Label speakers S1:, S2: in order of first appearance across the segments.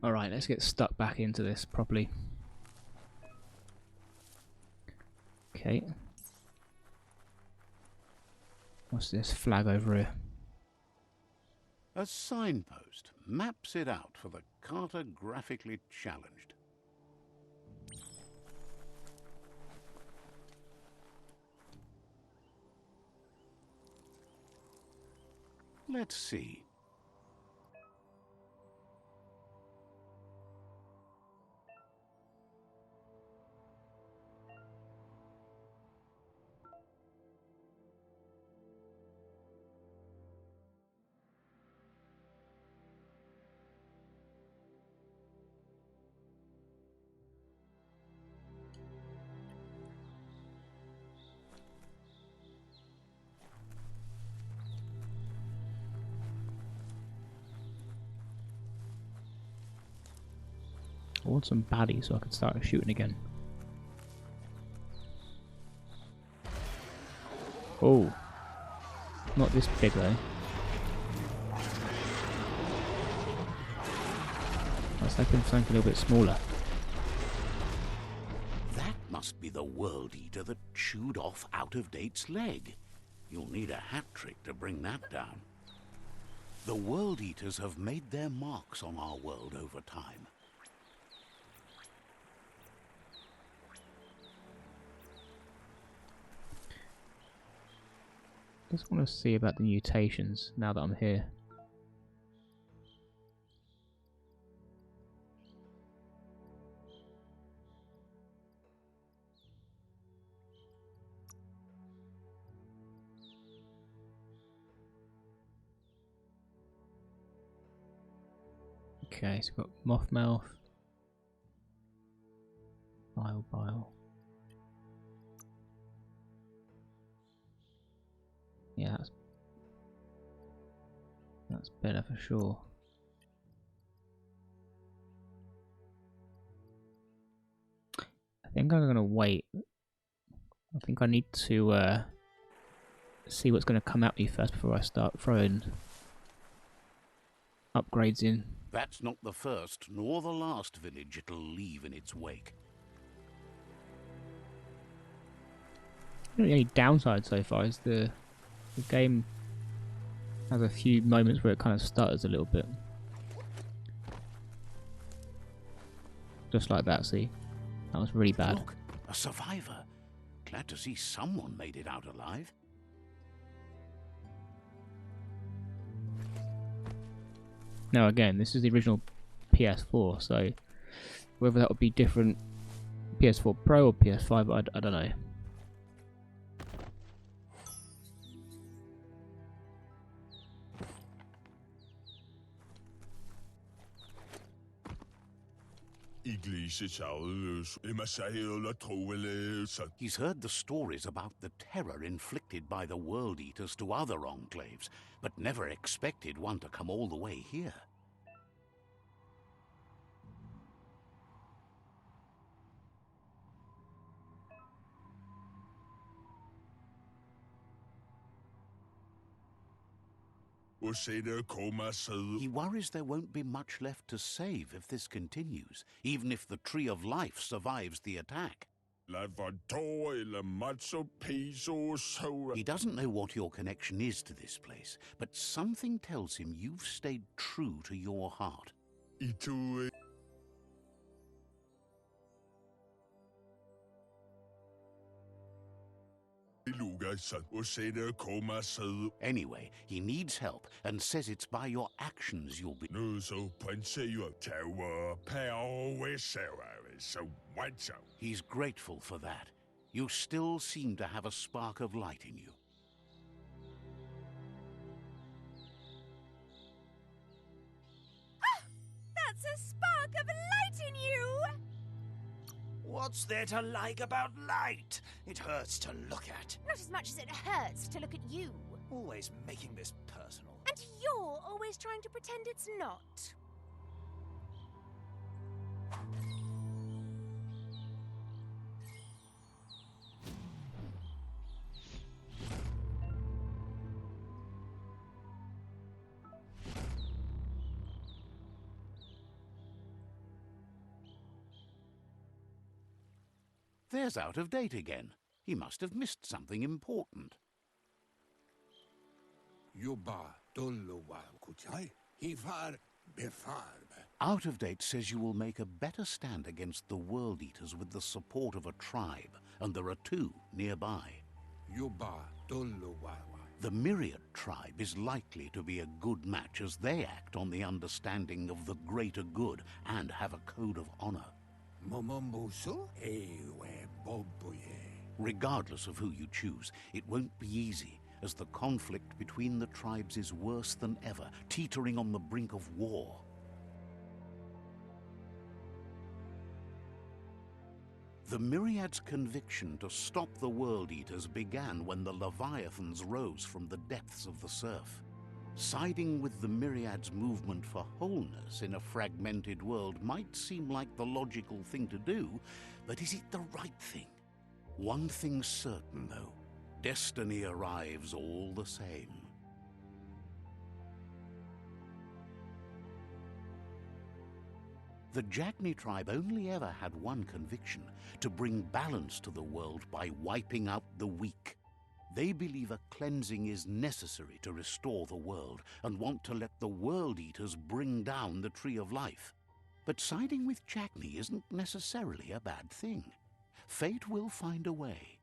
S1: Alright, let's get stuck back into this properly. Okay. What's this flag over here?
S2: A signpost maps it out for the cartographically challenged. Let's see.
S1: I want some baddies so I can start shooting again. Oh. Not this big though. I was hoping for something a little bit smaller.
S2: That must be the World Eater that chewed off Out-of-Date's leg. You'll need a hat trick to bring that down. The World Eaters have made their marks on our world over time.
S1: Just want to see about the mutations now that I'm here. Okay, so we've got moth mouth, bile. Yeah, that's better for sure. I think I'm gonna wait. I think I need to see what's gonna come at me first before I start throwing upgrades in.
S2: That's not the first nor the last village it'll leave in its wake.
S1: The only downside so far is the game has a few moments where it kind of stutters a little bit. Just like that, see? That was really bad.
S2: Look, a survivor. Glad to see someone made it out alive.
S1: Now again, this is the original PS4, so whether that would be different PS4 Pro or PS5, I don't know.
S2: He's heard the stories about the terror inflicted by the World Eaters to other enclaves, but never expected one to come all the way here. He worries there won't be much left to save if this continues, even if the Tree of Life survives the attack. He doesn't know what your connection is to this place, but something tells him you've stayed true to your heart. Anyway, he needs help and says it's by your actions you'll be... He's grateful for that. You still seem to have a spark of light in you.
S3: Ah! That's a spark of light in you!
S4: What's there to like about light? It hurts to look at.
S3: Not as much as it hurts to look at you.
S4: Always making this personal.
S3: And you're always trying to pretend it's not.
S2: There's Out of Date again. He must have missed something important.
S5: Yuba Dulluwa Kuchai, Hifar Befarb.
S2: Out of Date says you will make a better stand against the World Eaters with the support of a tribe, and there are 2 nearby.
S5: Yuba Dulluwa.
S2: The Myriad tribe is likely to be a good match as they act on the understanding of the greater good and have a code of honor.
S5: Momombusu? Ewe Bobuye.
S2: Regardless of who you choose, it won't be easy, as the conflict between the tribes is worse than ever, teetering on the brink of war. The Myriad's conviction to stop the World Eaters began when the Leviathans rose from the depths of the surf. Siding with the Myriad's movement for wholeness in a fragmented world might seem like the logical thing to do, but is it the right thing? One thing's certain, though. Destiny arrives all the same. The Jagni tribe only ever had one conviction: to bring balance to the world by wiping out the weak. They believe a cleansing is necessary to restore the world and want to let the World Eaters bring down the Tree of Life. But siding with Jagni isn't necessarily a bad thing. Fate will find a way.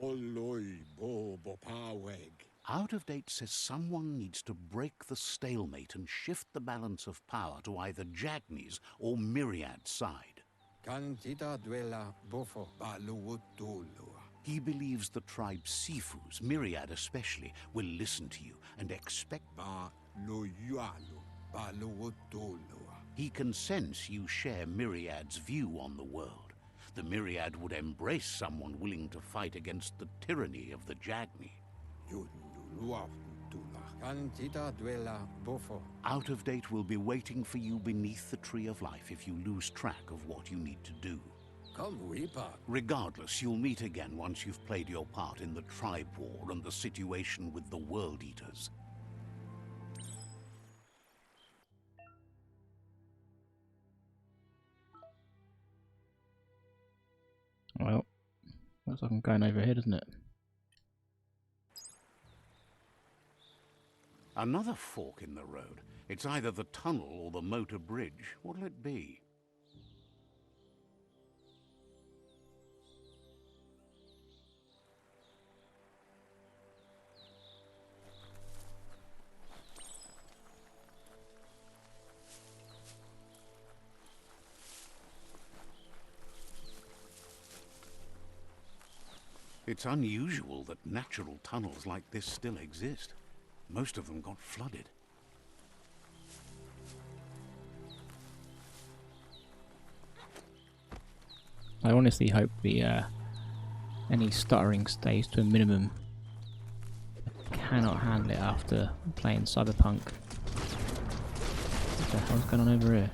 S5: Oloi Bobo Paweg.
S2: Out of Date says someone needs to break the stalemate and shift the balance of power to either Jagni's or Myriad's side.
S5: Cantita Duela Bofo Baluutulua.
S2: He believes the tribe Sifus, Myriad especially, will listen to you and expect...
S5: Ba Loyalu Baluutulua.
S2: He can sense you share Myriad's view on the world. The Myriad would embrace someone willing to fight against the tyranny of the Jagni.
S5: Cantita Duela Bofo.
S2: Out of Date will be waiting for you beneath the Tree of Life if you lose track of what you need to do.
S5: Come weepa.
S2: Regardless, you'll meet again once you've played your part in the tribe war and the situation with the World Eaters.
S1: Well, looks like I'm going over here, doesn't it?
S2: Another fork in the road. It's either the tunnel or the motor bridge. What'll it be? It's unusual that natural tunnels like this still exist. Most of them got flooded.
S1: I honestly hope the any stuttering stays to a minimum. I cannot handle it after playing Cyberpunk. What the hell's going on over here?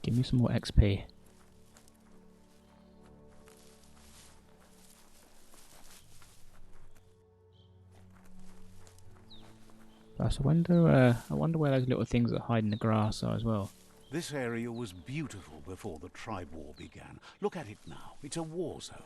S1: Give me some more XP. Plus, I wonder where those little things that hide in the grass are as well.
S2: This area was beautiful before the tribe war began. Look at it now. It's a war zone.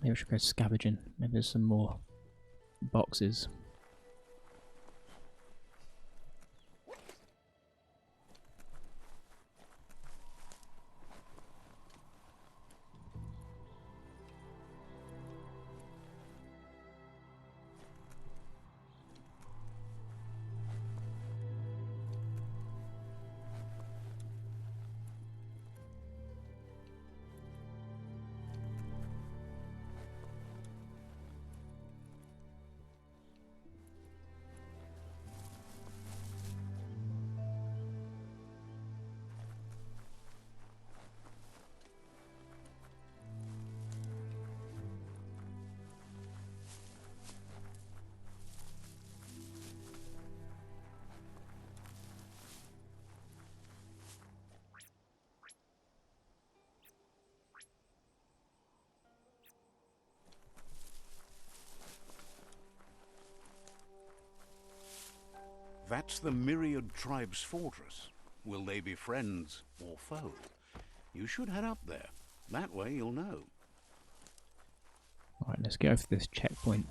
S1: Maybe I should go scavenging. Maybe there's some more boxes.
S2: That's the Myriad Tribe's fortress. Will they be friends or foe? You should head up there. That way you'll know.
S1: Alright, let's go for this checkpoint.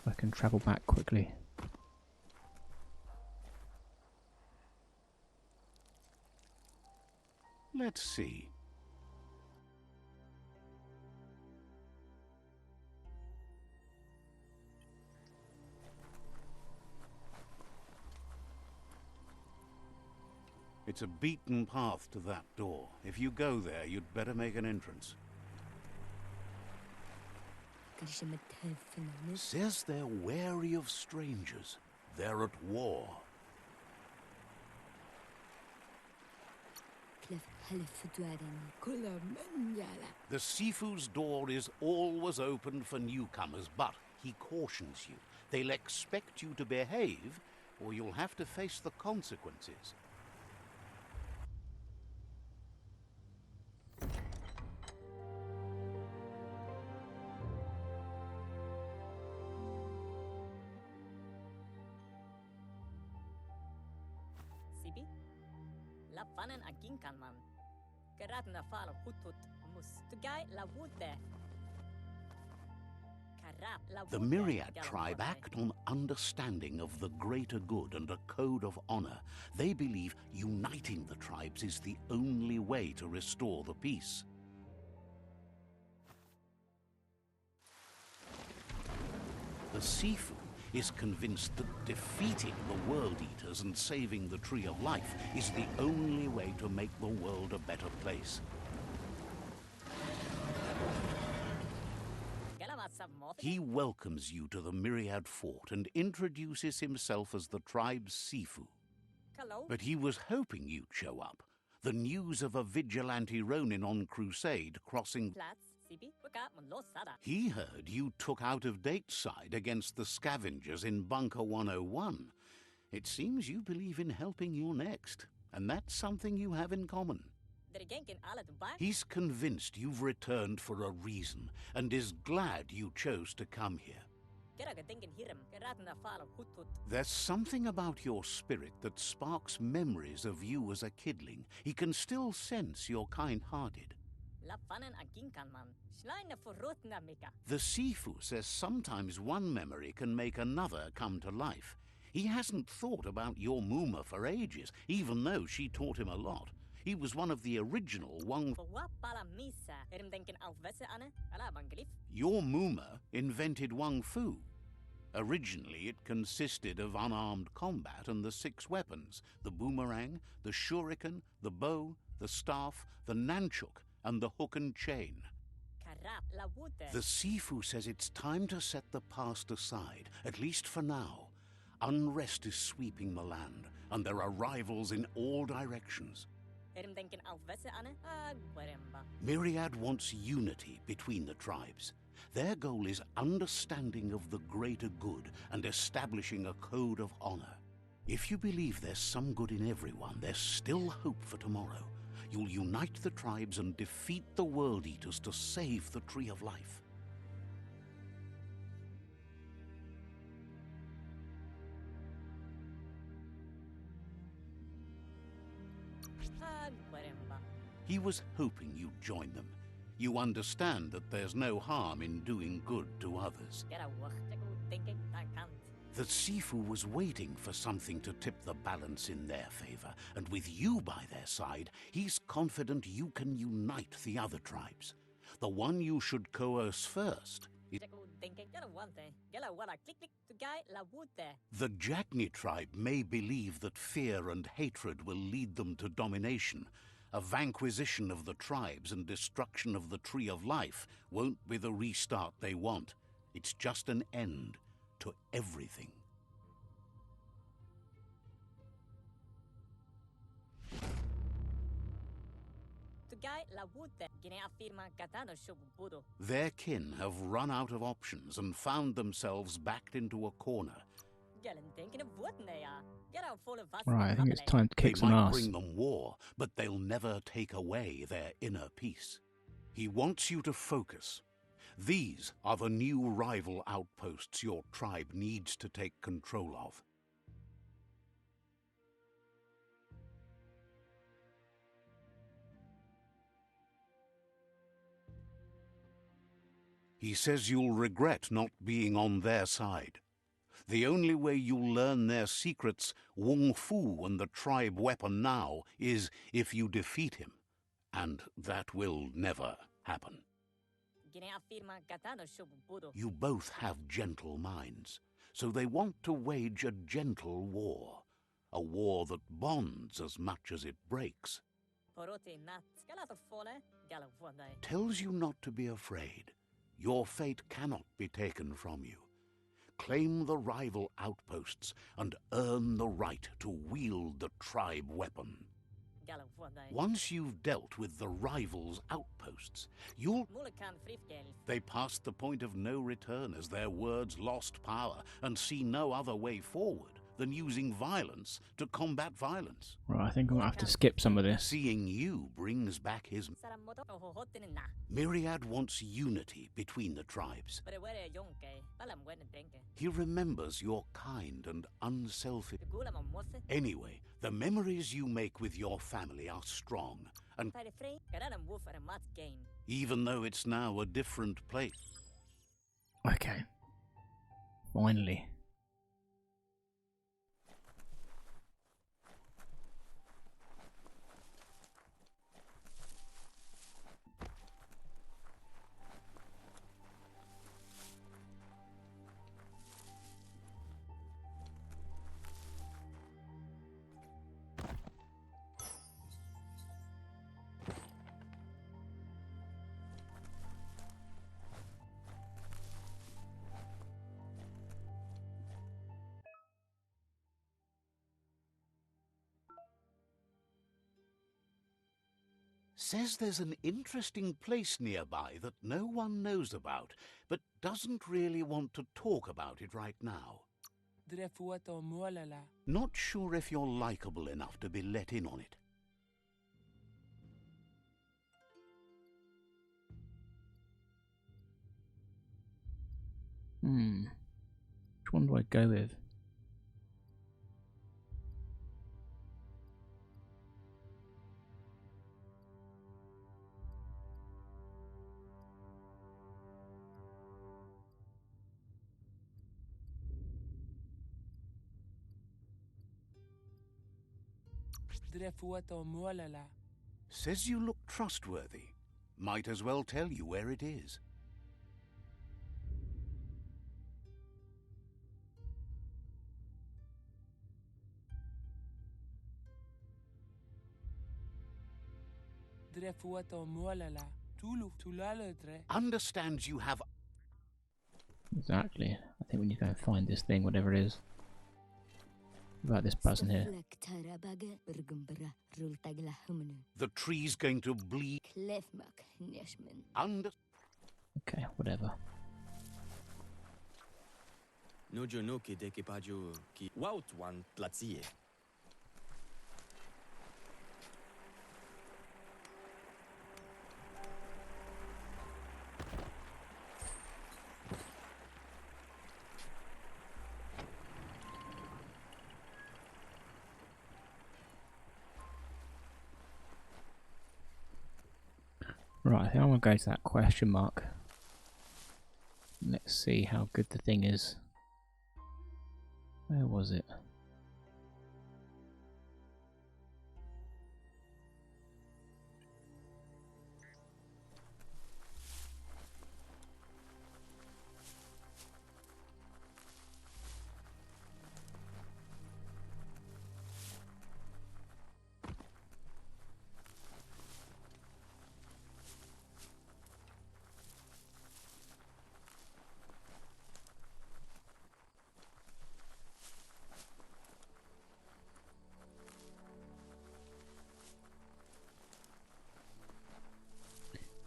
S1: I can travel back quickly.
S2: Let's see. It's a beaten path to that door. If you go there, you'd better make an entrance. Says they're wary of strangers. They're at war. The Sifu's door is always open for newcomers, but he cautions you. They'll expect you to behave, or you'll have to face the consequences.
S6: Sibi? La panen a ginkanman. Geratna fal hutut mus. Tugai la wute.
S2: The Myriad tribe act on understanding of the greater good and a code of honor. They believe uniting the tribes is the only way to restore the peace. The Sifu is convinced that defeating the World Eaters and saving the Tree of Life is the only way to make the world a better place. He welcomes you to the Myriad Fort and introduces himself as the tribe's Sifu. But he was hoping you'd show up. The news of a vigilante Ronin on crusade crossing... He heard you took out-of-date side against the scavengers in Bunker 101. It seems you believe in helping your next, and that's something you have in common. He's convinced you've returned for a reason, and is glad you chose to come here. There's something about your spirit that sparks memories of you as a kidling. He can still sense you're kind-hearted. The Sifu says sometimes one memory can make another come to life. He hasn't thought about your Muma for ages, even though she taught him a lot. He was one of the original Wang... Your Muma invented Wang Fu. Originally, it consisted of unarmed combat and the 6 weapons: the boomerang, the shuriken, the bow, the staff, the nunchuk, and the hook and chain. The Sifu says it's time to set the past aside, at least for now. Unrest is sweeping the land, and there are rivals in all directions. Myriad wants unity between the tribes. Their goal is understanding of the greater good and establishing a code of honor. If you believe there's some good in everyone, there's still hope for tomorrow. You'll unite the tribes and defeat the World Eaters to save the Tree of Life. He was hoping you'd join them. You understand that there's no harm in doing good to others.
S6: Get a work to go thinking I can't.
S2: The Sifu was waiting for something to tip the balance in their favor, and with you by their side, he's confident you can unite the other tribes. The one you should coerce first is the Jagni tribe may believe that fear and hatred will lead them to domination. A vanquisition of the tribes and destruction of the Tree of Life won't be the restart they want. It's just an end to everything. Their kin have run out of options and found themselves backed into a corner.
S1: Right, I think it's time to kick
S2: They
S1: some
S2: might
S1: ass.
S2: bring them war, but they'll never take away their inner peace. He wants you to focus. These are the new rival outposts your tribe needs to take control of. He says you'll regret not being on their side. The only way you'll learn their secrets, Wung Fu and the tribe weapon now, is if you defeat him. And that will never happen. You both have gentle minds, so they want to wage a gentle war. A war that bonds as much as it breaks. Tells you not to be afraid. Your fate cannot be taken from you. Claim the rival outposts and earn the right to wield the tribe weapon. Once you've dealt with the rival's outposts, they passed the point of no return as their words lost power and see no other way forward than using violence to combat violence.
S1: Right, I think I'm going to have to skip some of this.
S2: Seeing you brings back his... Myriad wants unity between the tribes. He remembers you're kind and unselfish. Anyway, the memories you make with your family are strong, and even though it's now a different place...
S1: Okay. Finally.
S2: Says there's an interesting place nearby that no one knows about, but doesn't really want to talk about it right now. Not sure if you're likable enough to be let in on it.
S1: Which one do I go with?
S2: Says you look trustworthy. Might as well tell you where it is. Understands you have...
S1: Exactly. I think we need to go and find this thing, whatever it is. What about this person here?
S2: The tree's going to bleed...
S1: Okay, whatever. Right, I think I'm going to go to that question mark. Let's see how good the thing is. Where was it?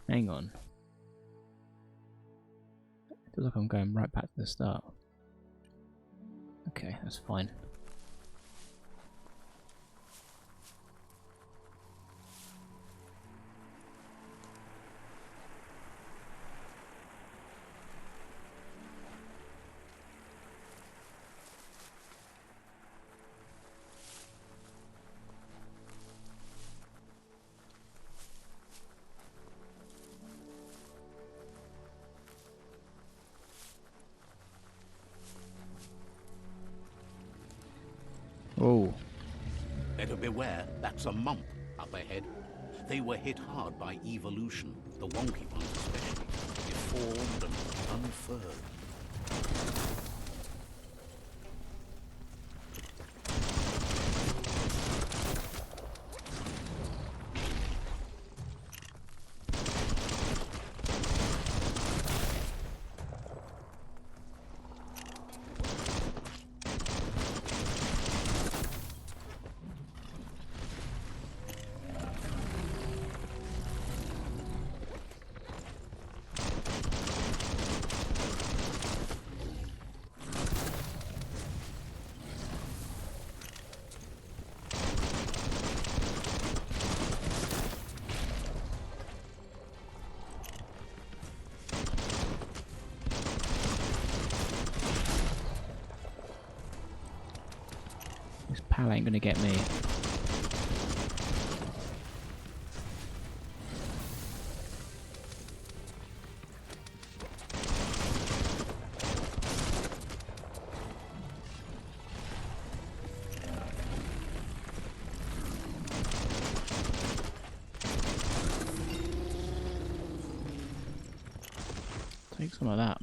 S1: Hang on. It feels like I'm going right back to the start. Okay, that's fine. Oh,
S2: Better beware, that's a mump up ahead. They were hit hard by evolution, the wonky ones especially, deformed and unfurred.
S1: this pal ain't gonna get me. Take some of that.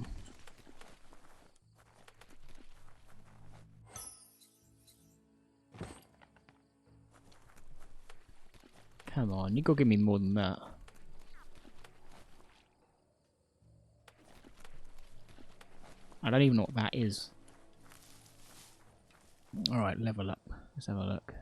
S1: Come on, you gotta give me more than that. I don't even know what that is. Alright, level up. Let's have a look.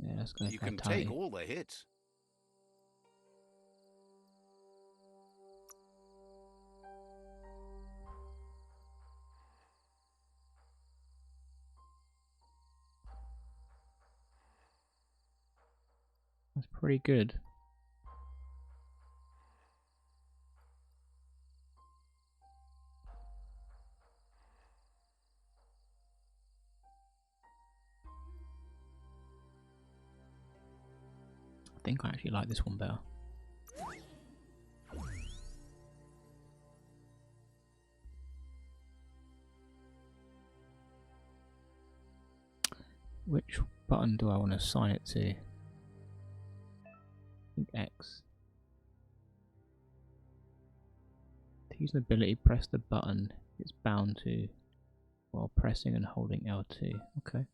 S1: Yeah, let's go
S2: You can
S1: fatality.
S2: take all the hits.
S1: That's pretty good. I think I actually like this one better. Which button do I want to assign it to? I think X. To use an ability, press the button it's bound to while pressing and holding L2. Okay.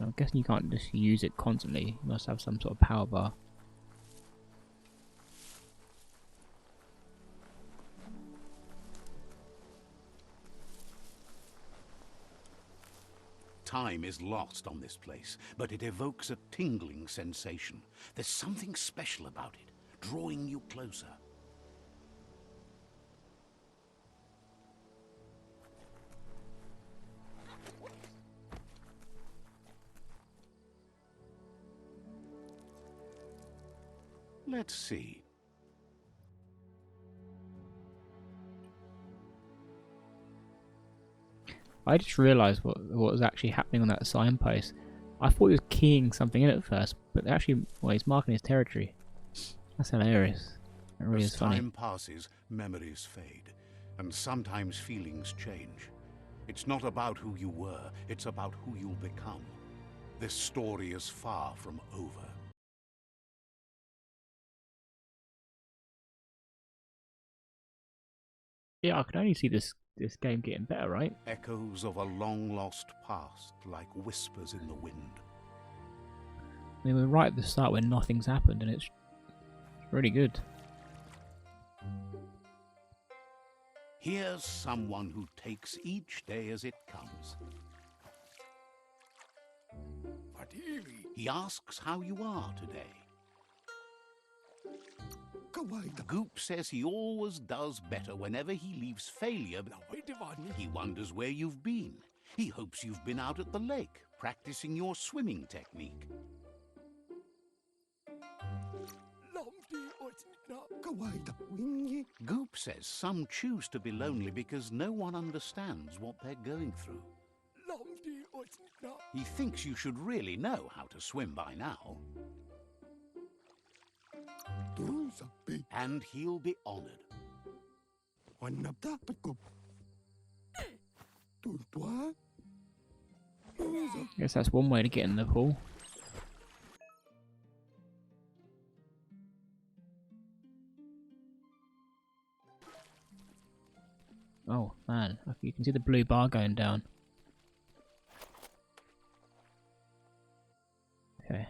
S1: I'm guessing you can't just use it constantly. You must have some sort of power bar.
S2: Time is lost on this place, but it evokes a tingling sensation. There's something special about it, drawing you closer. Let's see.
S1: I just realised what was actually happening on that signpost. I thought he was keying something in at first, but actually, well, he's marking his territory. That's hilarious. It really is funny.
S2: As time passes, memories fade, and sometimes feelings change. It's not about who you were, it's about who you'll become. This story is far from over.
S1: Yeah, I can only see this game getting better, right?
S2: Echoes of a long-lost past, like whispers in the wind.
S1: I mean, we're right at the start when nothing's happened, and it's really good.
S2: Here's someone who takes each day as it comes. He asks how you are today. Goop says he always does better whenever he leaves failure. He wonders where you've been. He hopes you've been out at the lake, practicing your swimming technique. Goop says some choose to be lonely because no one understands what they're going through. He thinks you should really know how to swim by now. And he'll be honored.
S1: Guess that's one way to get in the pool. Oh man, you can see the blue bar going down. Okay.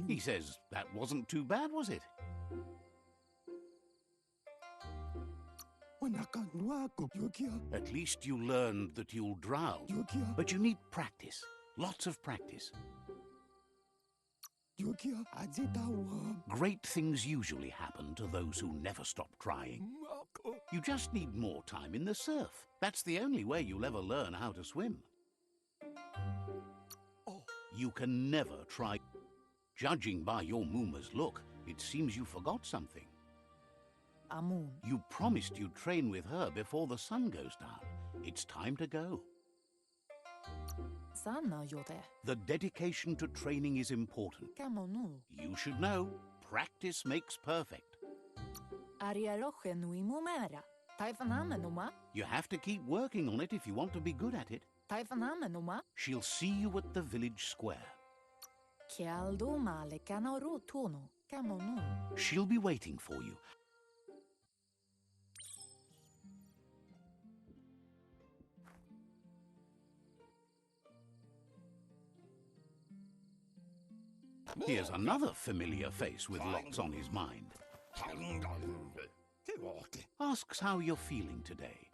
S2: He says that wasn't too bad, was it? At least you learned that you'll drown. But you need practice. Lots of practice. Great things usually happen to those who never stop trying. You just need more time in the surf. That's the only way you'll ever learn how to swim. You can never try. Judging by your Mooma's look, it seems you forgot something.
S7: Amun.
S2: You promised you'd train with her before the sun goes down. It's time to go.
S7: Sana yote.
S2: The dedication to training is important.
S7: Kamonu.
S2: You should know, practice makes perfect.
S7: Ariaroche nui mumera. Taifanamenuma.
S2: You have to keep working on it if you want to be good at it.
S7: Taifanamenuma.
S2: She'll see you at the village square.
S7: Kialdo male kanaru tono. Kamonu.
S2: She'll be waiting for you. Here's another familiar face with lots on his mind. Asks how you're feeling today.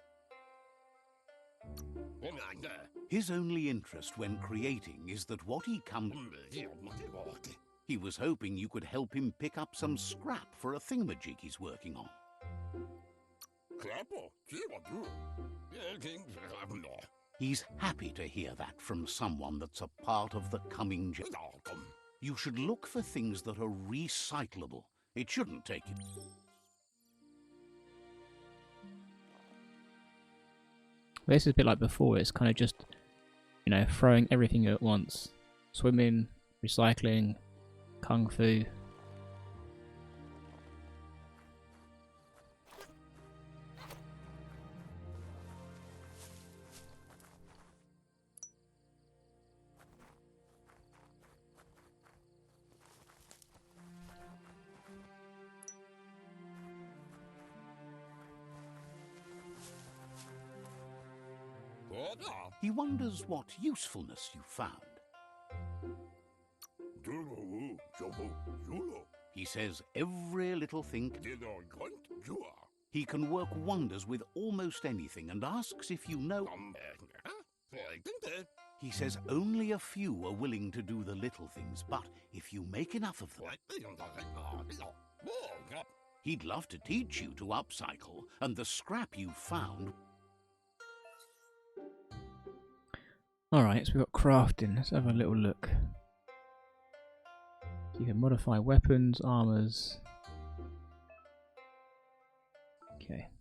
S2: His only interest when creating is that what he comes... He was hoping you could help him pick up some scrap for a thingamajig he's working on. He's happy to hear that from someone that's a part of the coming generation. You should look for things that are recyclable. It shouldn't take you...
S1: This is a bit like before, it's kind of just, you know, throwing everything at once. Swimming, recycling, kung fu.
S2: He wonders what usefulness you found. He says every little thing... He He can work wonders with almost anything and asks if you know. He says only a few are willing to do the little things, but if you make enough of them, he'd love to teach you to upcycle, and the scrap you found.
S1: Alright, so we've got crafting. Let's have a little look. You can modify weapons, armors. Okay.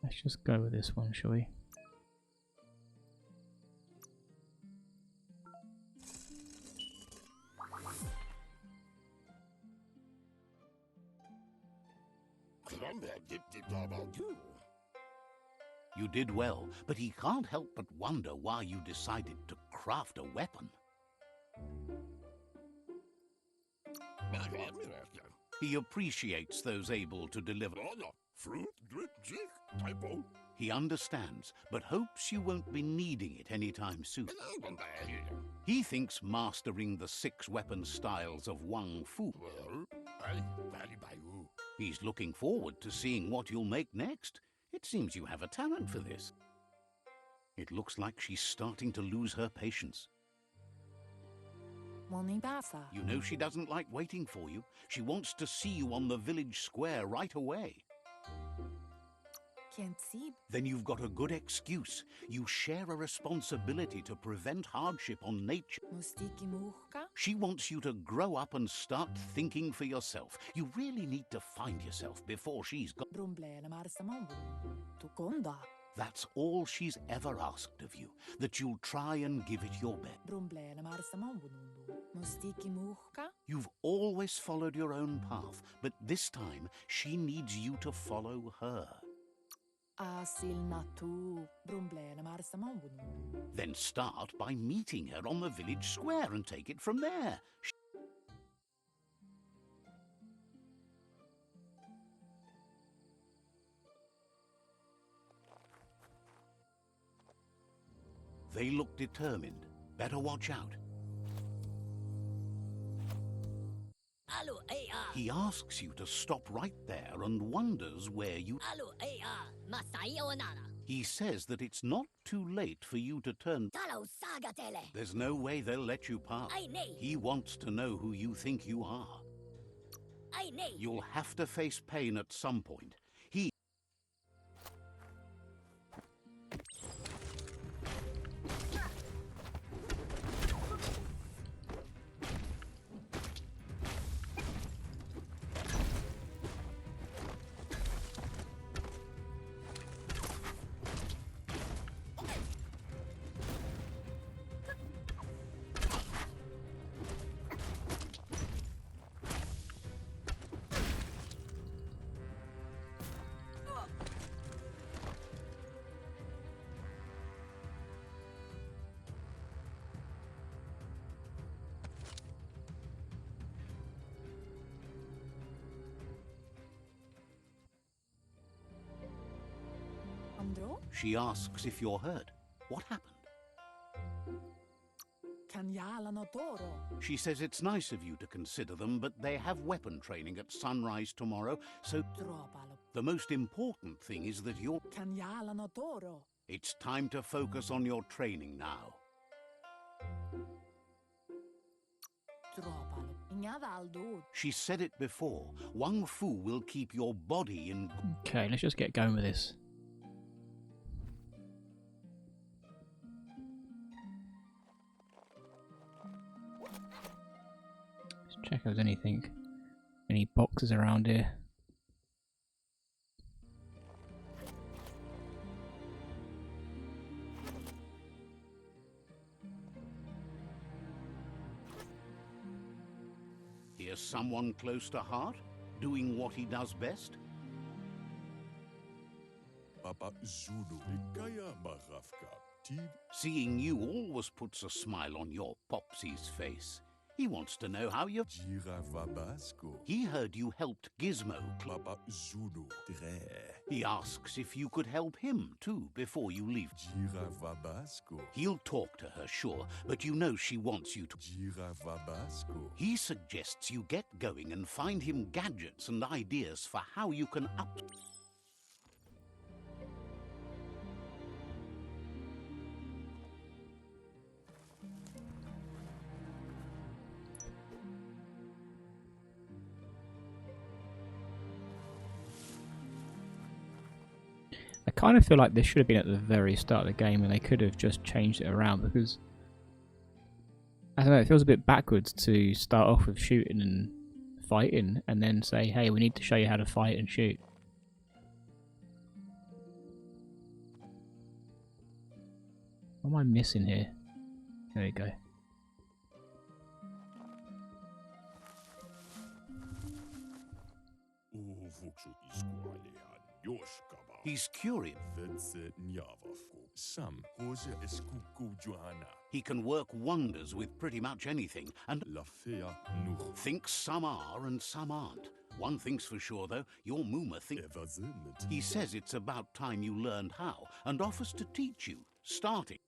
S1: Let's just go with this one, shall we?
S2: You did well, but he can't help but wonder why you decided to craft a weapon. He appreciates those able to deliver. He understands, but hopes you won't be needing it anytime soon. He thinks mastering the 6 weapon styles of Wang Fu. He's looking forward to seeing what you'll make next. It seems you have a talent for this. It looks like she's starting to lose her patience.
S7: Monibasa.
S2: You know she doesn't like waiting for you. She wants to see you on the village square right away.
S7: Can't see.
S2: Then you've got a good excuse. You share a responsibility to prevent hardship on nature.
S7: Mustiki muhka.
S2: She wants you to grow up and start thinking for yourself. You really need to find yourself before she's gone.
S7: Brumblele marsamambu. Tukonda.
S2: That's all she's ever asked of you, that you'll try and give it your best.
S7: Brumblele marsamambu. Mustiki muhka.
S2: You've always followed your own path, but this time she needs you to follow her.
S7: Asil natu. Brumblele marsamambu.
S2: Then start by meeting her on the village square and take it from there. They look determined. Better watch out. He asks you to stop right there and wonders where you... He says that it's not too late for you to turn... There's no way they'll let you pass. He wants to know who you think you are. You'll have to face pain at some point. He...
S7: Andro?
S2: She asks if you're hurt. What happened?
S7: Kanyala no toro.
S2: She says it's nice of you to consider them, but they have weapon training at sunrise tomorrow, so
S7: Tropalo.
S2: the most important thing is that you're...
S7: Kanyala no toro.
S2: It's time to focus on your training now.
S7: Tropalo. Canyavaldo.
S2: She said it before. Wang Fu will keep your body in...
S1: Okay, let's just get going with this. Let's check if there's anything. Any boxes around here.
S2: Here's someone close to heart, doing what he does best.
S8: Papa Zulu Ikaya Marafka. Tid
S2: Seeing you always puts a smile on your Popsy's face. He wants to know how you...
S8: Jira Vabasco.
S2: He heard you helped Gizmo.
S8: Papa Zulu Dre.
S2: He asks if you could help him too before you leave.
S8: Jira Vabasco.
S2: He'll talk to her, sure, but you know she wants you to...
S8: Jira Vabasco.
S2: He suggests you get going and find him gadgets and ideas for how you can up...
S1: I kind of feel like this should have been at the very start of the game and they could have just changed it around because I don't know, it feels a bit backwards to start off with shooting and fighting and then say, hey, we need to show you how to fight and shoot. What am I missing here? There we go.
S8: Uvuksu iskualihan Yoskava.
S2: He's curious.
S8: Vetse Nyavafko. Sam Hose Eskuku Johanna.
S2: He can work wonders with pretty much anything and
S8: Lafea Nuch.
S2: thinks some are and some aren't. One thing's for sure, though, your Mooma thinks...
S8: Evazinnet.
S2: He says it's about time you learned how and offers to teach you, starting...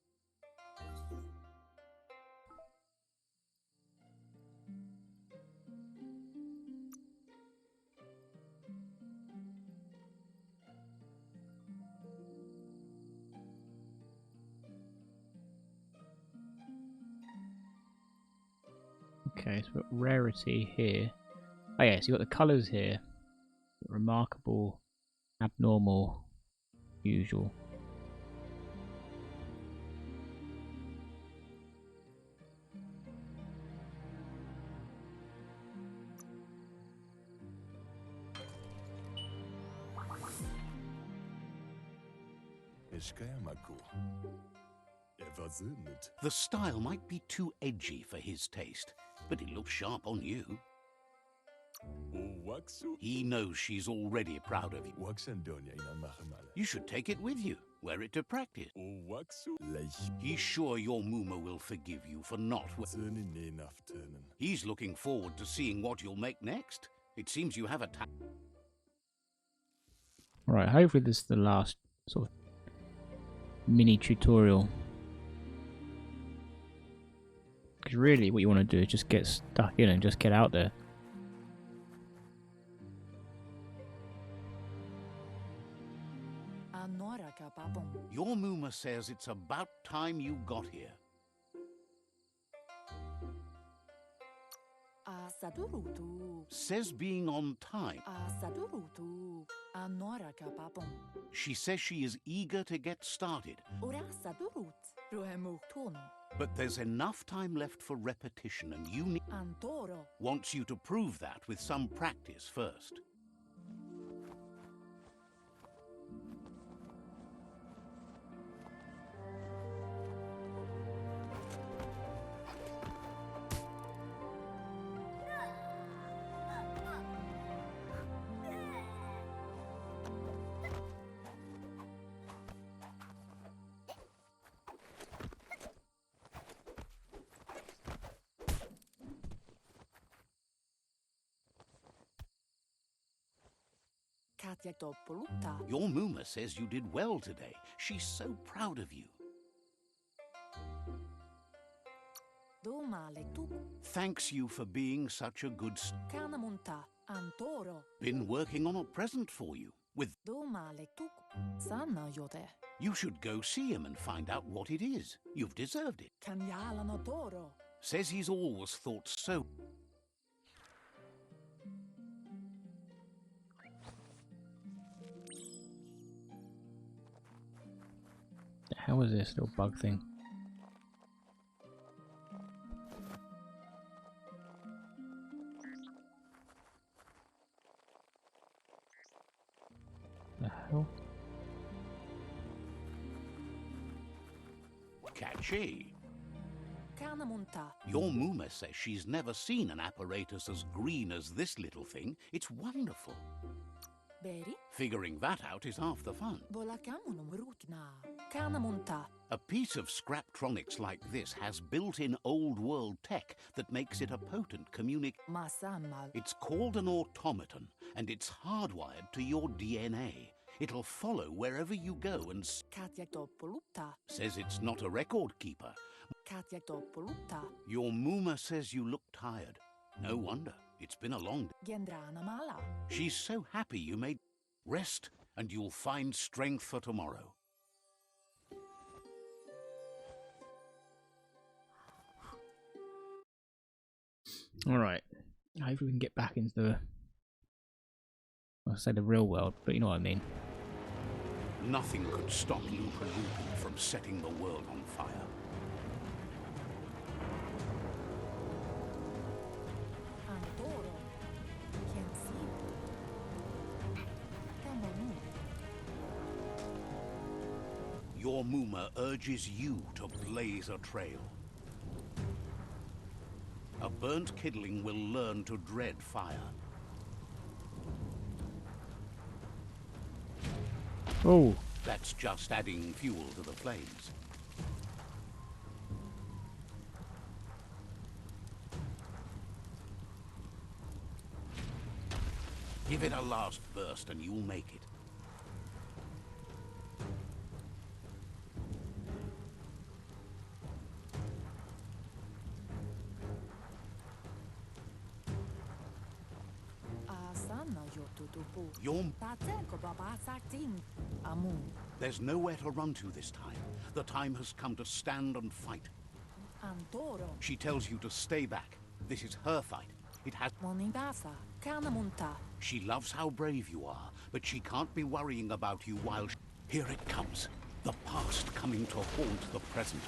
S1: Okay, so we've got rarity here. Oh yeah, so you've got the colours here. Remarkable, abnormal, usual.
S8: Eskayamako. Evazinnet.
S2: The style might be too edgy for his taste, but it looks sharp on you.
S8: Waxu.
S2: He knows she's already proud of you.
S8: Waxandonia in Amahimala.
S2: You should take it with you, wear it to practice.
S8: Waxu. Leich.
S2: He's sure your Mooma will forgive you for not...
S8: Zerni Nenafturnen.
S2: He's looking forward to seeing what you'll make next. It seems you have a
S1: Right, hopefully this is the last sort of mini tutorial. Because really what you want to do is just get stuck in and just get out there.
S7: Anora kapapon.
S2: Your Mooma says it's about time you got here.
S7: Asadurutu.
S2: Says being on time.
S7: Asadurutu. Anora kapapon.
S2: She says she is eager to get started,
S7: Ora sadurut. Ruhemukton.
S2: but there's enough time left for repetition and you need...
S7: Antoro.
S2: Wants you to prove that with some practice first.
S7: Katja Toppolutta.
S2: Your Mooma says you did well today. She's so proud of you.
S7: Domale tu.
S2: Thanks you for being such a good...
S7: Canamunta. Antoro.
S2: Been working on a present for you. With...
S7: Domale tu. Sanna jote.
S2: You should go see him and find out what it is. You've deserved it.
S7: Canjalano toro.
S2: Says he's always thought so...
S1: The hell is this little bug thing? The hell?
S2: Catchy.
S7: Kana munta.
S2: Your Mooma says she's never seen an apparatus as green as this little thing. It's wonderful.
S7: Beri.
S2: Figuring that out is half the fun.
S7: Bola kamunum rukna. Kana munta.
S2: A piece of Scraptronics like this has built-in old-world tech that makes it a potent
S7: Masamal.
S2: It's called an automaton, and it's hardwired to your DNA. It'll follow wherever you go and
S7: Katja Topolupta.
S2: says it's not a record keeper.
S7: Katja Topolupta.
S2: Your Mooma says you look tired. No wonder. It's been a long day.
S7: Gendrana mala.
S2: She's so happy you made rest, and you'll find strength for tomorrow.
S1: Alright. Hopefully we can get back into the... I'll say the real world, but you know what I mean.
S2: Nothing could stop Lupa Lupin from setting the world on fire.
S7: Antoro. Kensi. Kamonu.
S2: Your Mooma urges you to blaze a trail. A burnt kidling will learn to dread fire.
S1: Oh!
S2: That's just adding fuel to the flames. Give it a last burst and you'll make it.
S7: Asana yotutupu.
S2: Your
S7: Tateko babasaktin. Amu.
S2: There's nowhere to run to this time. The time has come to stand and fight.
S7: Antoro.
S2: She tells you to stay back. This is her fight. It has...
S7: Monindasa. Kana munta.
S2: She loves how brave you are, but she can't be worrying about you while... Here it comes. The past coming to haunt the present.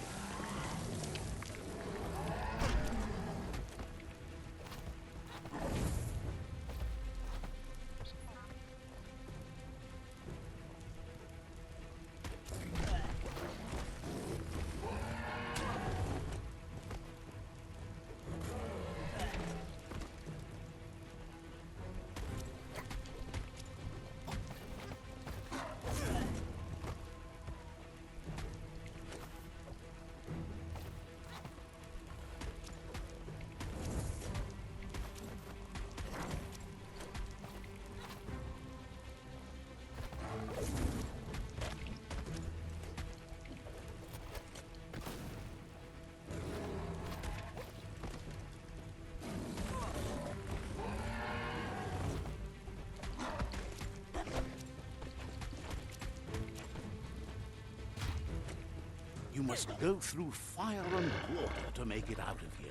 S2: You must go through fire and water to make it out of here.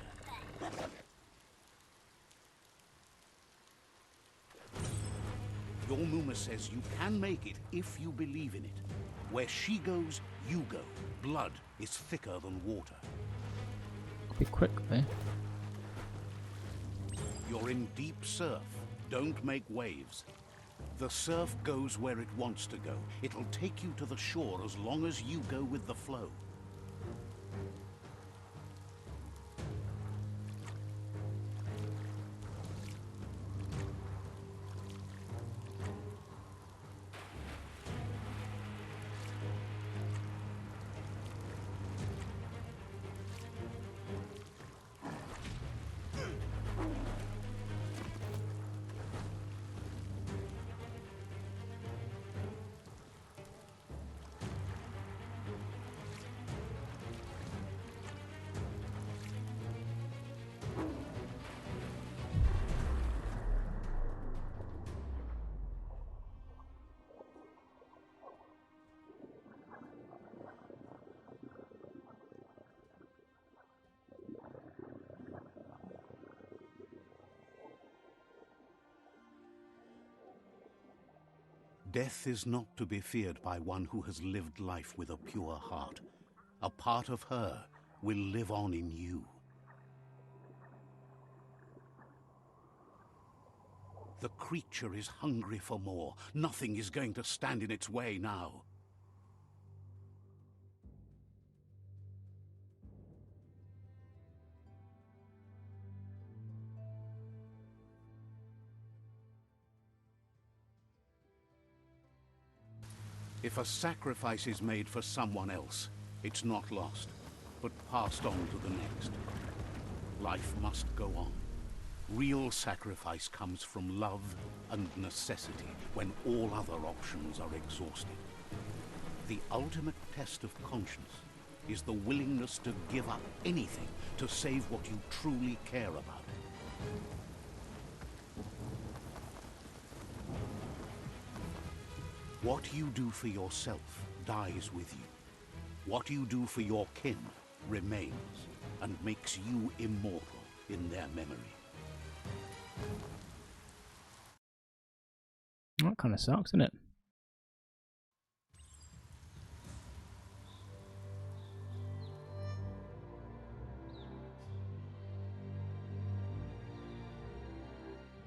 S2: Your Mooma says you can make it if you believe in it. Where she goes, you go. Blood is thicker than water.
S1: Be quick there.
S2: You're in deep surf. Don't make waves. The surf goes where it wants to go. It'll take you to the shore as long as you go with the flow. Death is not to be feared by one who has lived life with a pure heart. A part of her will live on in you. The creature is hungry for more. Nothing is going to stand in its way now. If a sacrifice is made for someone else, it's not lost, but passed on to the next. Life must go on. Real sacrifice comes from love and necessity when all other options are exhausted. The ultimate test of conscience is the willingness to give up anything to save what you truly care about. What you do for yourself dies with you. What you do for your kin remains and makes you immortal in their memory.
S1: That kind of sucks, doesn't it?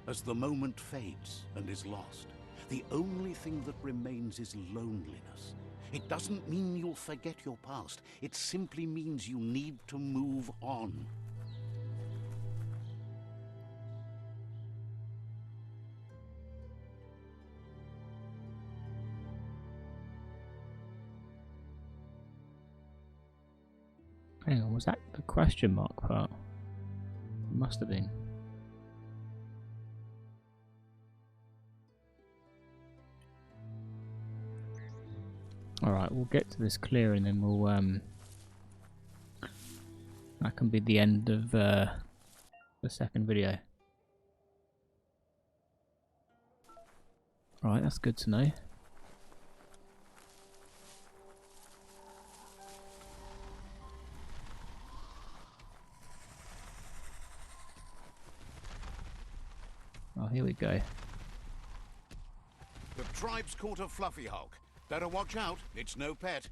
S2: As the moment fades and is lost, the only thing that remains is loneliness. It doesn't mean you'll forget your past. It simply means you need to move on.
S1: Hang on, was that the question mark part? It must have been. Alright, we'll get to this clearing, then we'll that can be the end of the second video. Right, that's good to know. Oh, here we go.
S2: The tribe's caught a fluffy hulk. Better watch out, it's no pet.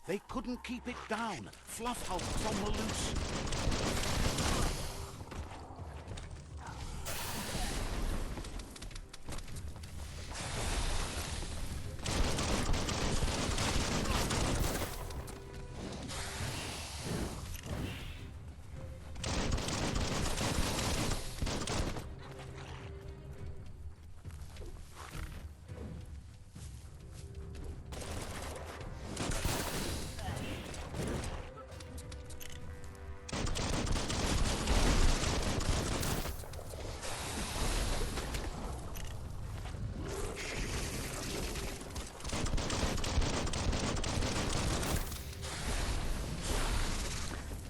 S2: They couldn't keep it down. Fluff hulk's on the loose.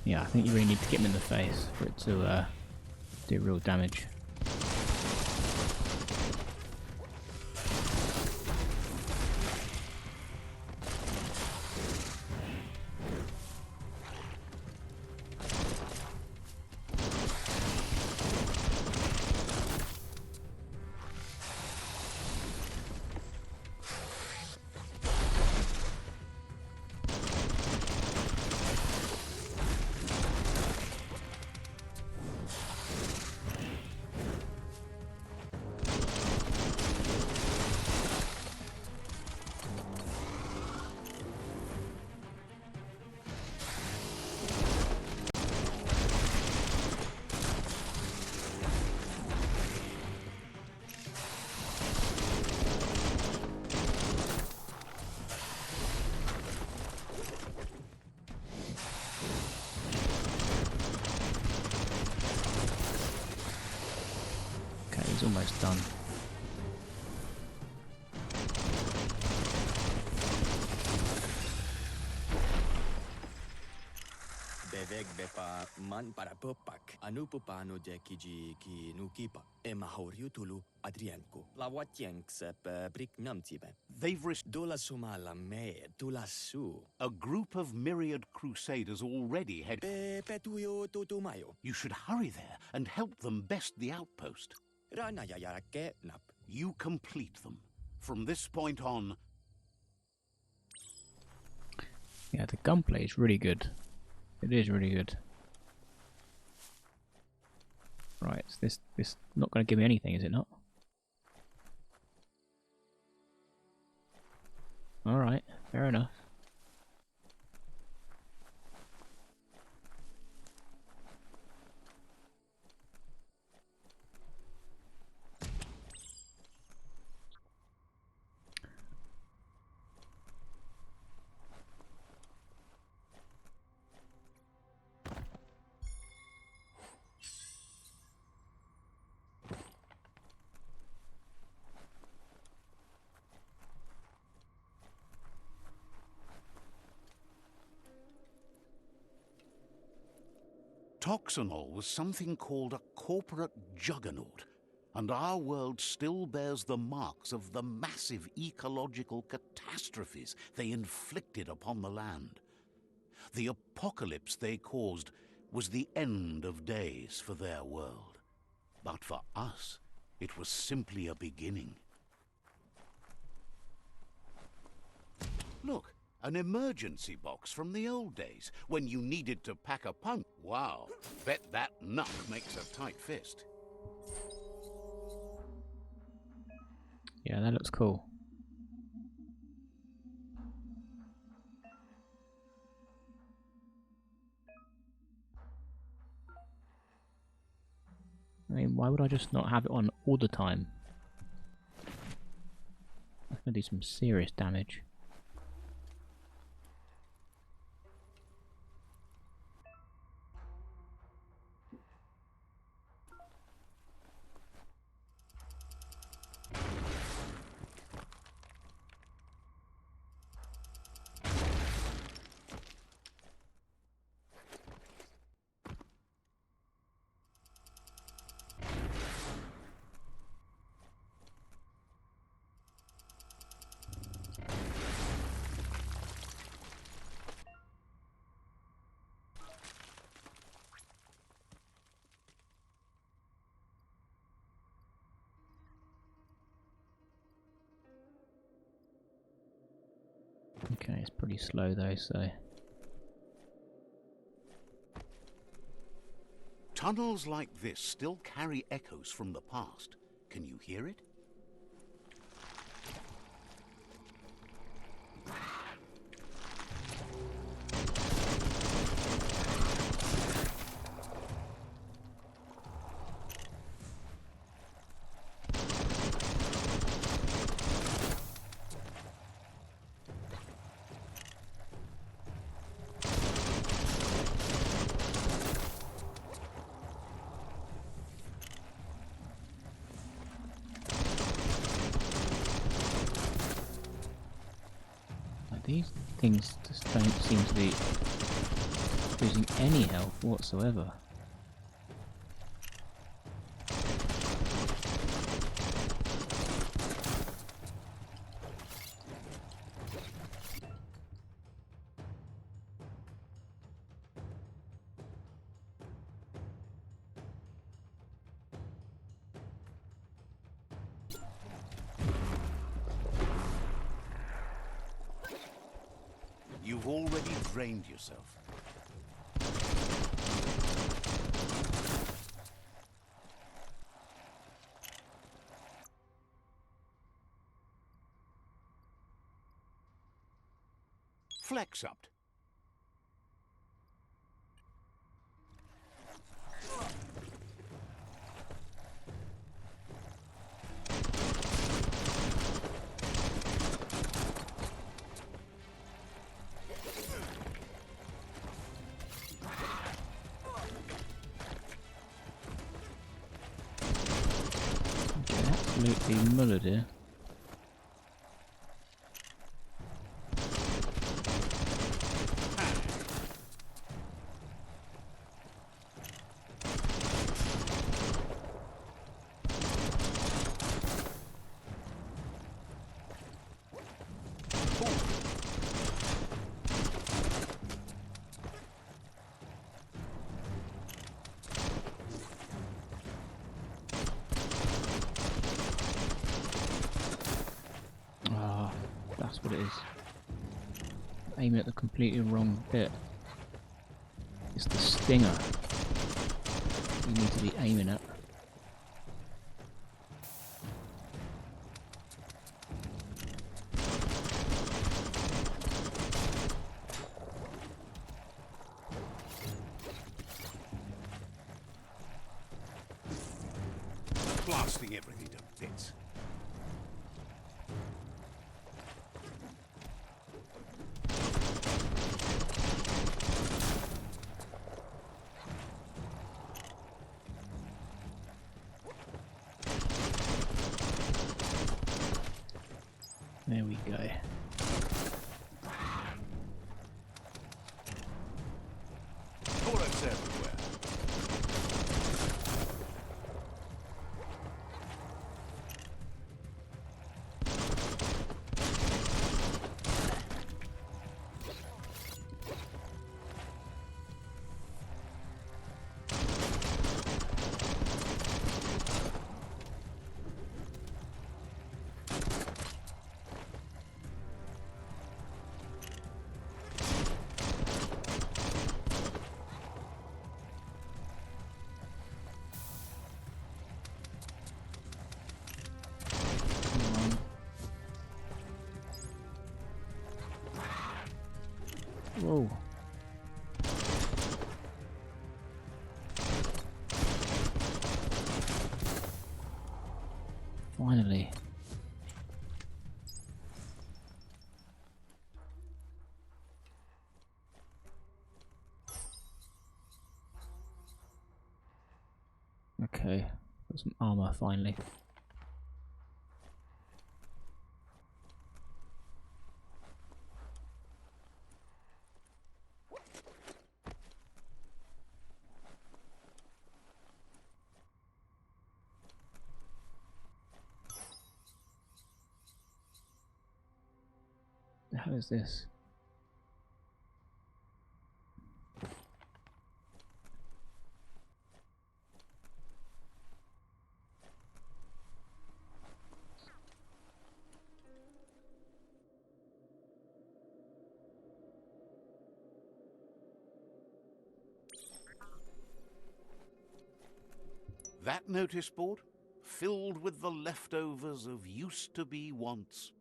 S1: Yeah, I think you really need to get him in the face for it to do real damage. He's almost done.
S9: Beveg bepa man para popak. Anu pupano de kiji ki nukipa. E mahoriu tulu adrianko. La watieng sep brik namtibe.
S2: They've risked.
S9: Dola sumala me tula su.
S2: A group of myriad crusaders already head.
S9: Petuyo tutumayo.
S2: You should hurry there and help them best the outpost.
S9: Rana yayarake nap.
S2: You complete them. From this point on.
S1: Yeah, the gunplay is really good. It is really good. Right, so this not going to give me anything, is it not? Alright, fair enough.
S2: Toxanol was something called a corporate juggernaut, and our world still bears the marks of the massive ecological catastrophes they inflicted upon the land. The apocalypse they caused was the end of days for their world. But for us, it was simply a beginning. Look, an emergency box from the old days, when you needed to pack a punch. Wow, bet that nut makes a tight fist.
S1: Yeah, that looks cool. I mean, why would I just not have it on all the time? That's going to do some serious damage. Okay, it's pretty slow though, so...
S2: Tunnels like this still carry echoes from the past. Can you hear it?
S1: These things just don't seem to be losing any health whatsoever.
S2: You've already drained yourself. Flex up.
S1: Absolutely mullered here. That's what it is. Aiming at the completely wrong bit. It's the stinger you need to be aiming at.
S2: Blasting everything to bits.
S1: There we go.
S2: Bullets everywhere.
S1: Whoa. Finally. Okay, got some armor finally. The hell is this?
S2: That notice board? Filled with the leftovers of used-to-be wants.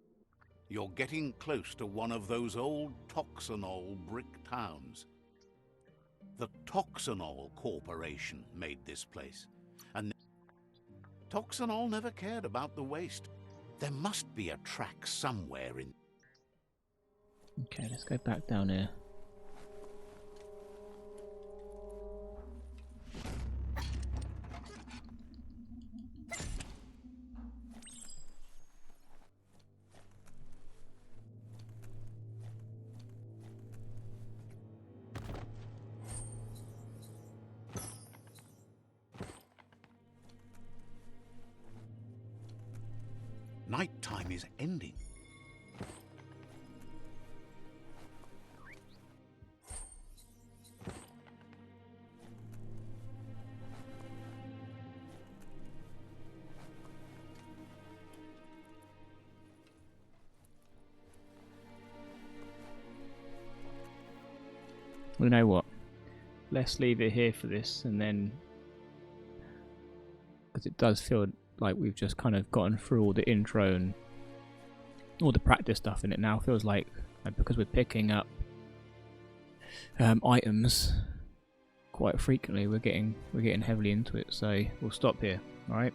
S2: You're getting close to one of those old Toxanol brick towns. The Toxanol Corporation made this place, and Toxanol never cared about the waste. There must be a track somewhere in...
S1: Okay, let's go back down here.
S2: Nighttime is ending.
S1: Well, you know what? Let's leave it here for this, and then, because it does feel like we've just kind of gotten through all the intro and all the practice stuff in it now. Feels like because we're picking up items quite frequently, we're getting heavily into it. So we'll stop here. All right.